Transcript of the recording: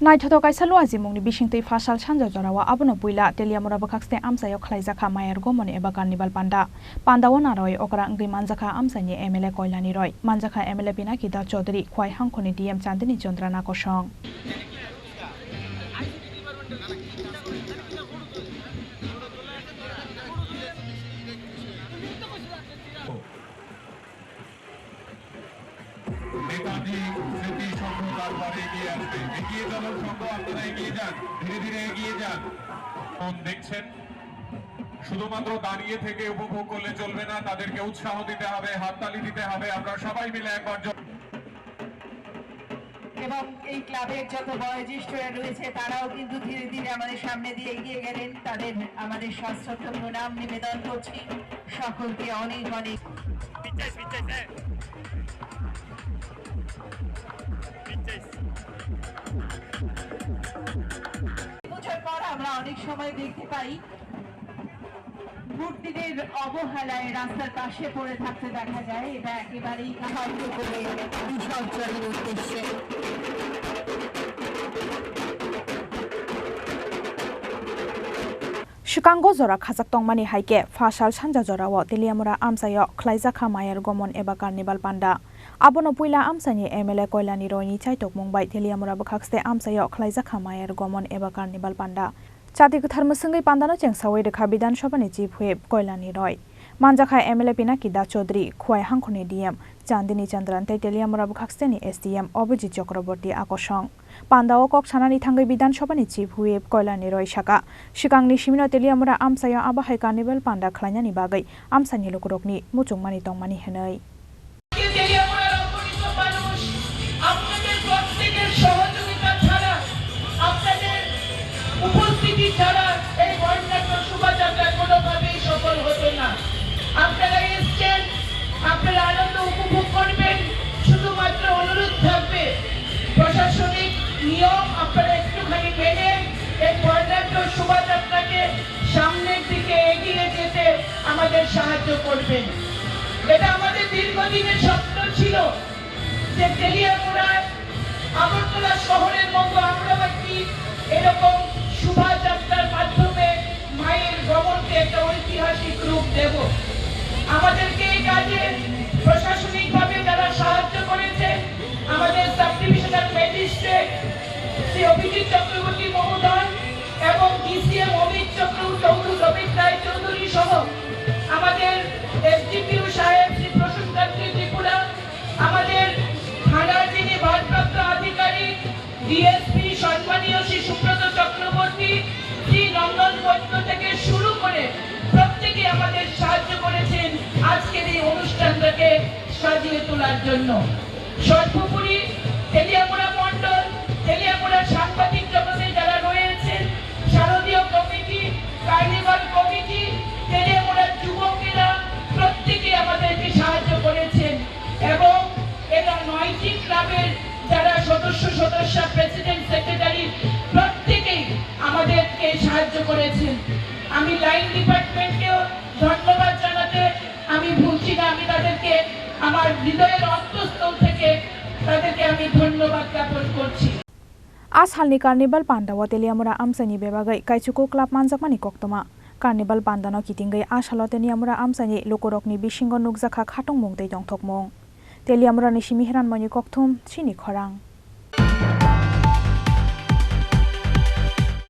नायथाव कायसालु आजिमुंनि बिसिंतै फासाल सानजा जरावा आबनो पुइला तेलियामुरा बखाक्सते आमसायाव खलाइजाखा मायार गमन एबा कार्निभाल पान्डाव नारय अकरा अंगै मानजाखा आमसानि एमएलए कयलानि रय मानजाखा एमएलए पिनाकी दा चौधरी खवाइ हांखनि डीएम चांदनी चंद्रा नाकसं দেখছেন শুধুমাত্র দাঁড়িয়ে থেকে উপভোগ করলে চলবে না, তাদেরকে উৎসাহ দিতে হবে, হাততালি দিতে হবে। আমরা সবাই মিলে একবার এবং এই ক্লাবের যত বয়োজ্যেষ্ঠরা রয়েছে তারাও কিন্তু ধীরে ধীরে আমাদের সামনে দিয়ে এগিয়ে গেলেন। তাদের আমাদের সশ্রদ্ধ প্রণাম নিবেদন করছি। সকলকে অনেক অনেক বছর পর আমরা অনেক সময় দেখতে পাই মূর্তিদের অবহেলায় রাস্তার পাশে পড়ে থাকতে দেখা যায়। এটা একেবারেই খাদ্য করে বিসর্জনের উদ্দেশ্যে शिकांगो जरा खाजाक तंगमानि हाइके फासाल सानजा जराव तेलियामुरा आमसायाव खलाइजाखा मायार गमन एबा कार्निभाल पान्डा आबनो पुइला आमसानि एमएलए कयलानि रयनि चाइटक मुंबाय तेलियामुरा बखाक्सते आमसायाव खलाइजाखा मायार गमन एबा कार्निभाल पान्डा चाति गोथार मोसंगै पान्डानो चेंसावै रेखा विधानसभानि चिफ हुइप कयलानि रय मानजाखा एमएलए पिनाकी दा चौधरी खवाइ हांखनि डीएम चांदनी चंद्रान तेलियामुरा बखाक्सतेनि एसडीएम अभिजित चक्रवर्ती आकसं पान्डाव कक सानानि थांगै विधानसभानि चिफ हुइप कयलानि रय साका सिगांनि सिमिनो तेलियामुरा आमसायाव आबाहाय कार्निभाल पान्डा खलायनानि बागै आमसानि लोकरकनि मुचुंमानि तंमानि होनै প্রশাসনিক নিয়ম আপনারা একটুখানি মেনে এই বর্ণাঢ্য শোভাযাত্রাকে সামনের দিকে এগিয়ে যেতে আমাদের সাহায্য করবেন। এটা আমাদের দীর্ঘদিনের স্বপ্ন ছিল যে তেলিয়ামুড়ায় আগরতলা শহরের মতো আমরা একটি এরকম শোভাযাত্রার মাধ্যমে মায়ের গমনকে একটা ঐতিহাসিক রূপ দেব। আমাদেরকে এই কাজে প্রশাসনিকভাবে যারা সাহায্য করেছে আমাদের sub divisional magistrate Shri Abhijit Chakraborty মহোদয় এবং ডিসিএম অমিত চৌধুরী রায় চৌধুরী সহ আমাদের এসডিপিও সাহেব শ্রী প্রসূনকান্তি ত্রিপুরা, আমাদের থানার যিনি ভারপ্রাপ্ত আধিকারিক ডিএসপি সম্মানীয় শ্রী সুব্রত চক্রবর্তী, শ্রী নন্দন বৈদ্য থেকে শুরু করে প্রত্যেকে আমাদের সাহায্য করেছেন আজকের এই অনুষ্ঠানটাকে সাজিয়ে তোলার জন্য। সর্বোপরি তেলিয়ামুড়া মন্ডল, তেলিয়ামুড়া সাংবাদিক জগতে যারা রয়েছেন, শারদীয় কমিটি, কার্নিভাল কমিটি, তেলিয়ামুড়ার যুবকেরা প্রত্যেকে আমাদেরকে সাহায্য করেছেন এবং এরা 9টি ক্লাবের যারা সদস্য প্রেসিডেন্ট সেক্রেটারি প্রত্যেকেই আমাদেরকে সাহায্য করেছেন। আমি লাইন ডিপার্টমেন্টকেও ধন্যবাদ জানাতে আমি ভুলছি না, আমি তাদেরকে আমার হৃদয়ের অন্তঃস্থল থেকে তাদেরকে আমি ধন্যবাদ জ্ঞাপন করছি। आसालनि कार्निभाल पान्डाव तेलियामुरा आमसानि बेबागै काइचुको क्लाब मानजाकमानि कक्तमा कार्निभाल पान्डानो किथिंगै आसालो तेलियामुरा आमसानि लोकरकनि बिसिंग नुकजाखा खाटं मुंतै दंथकमं तेलियामुरानि सिमिहेरान मनि कक्थुम सिनि खरां।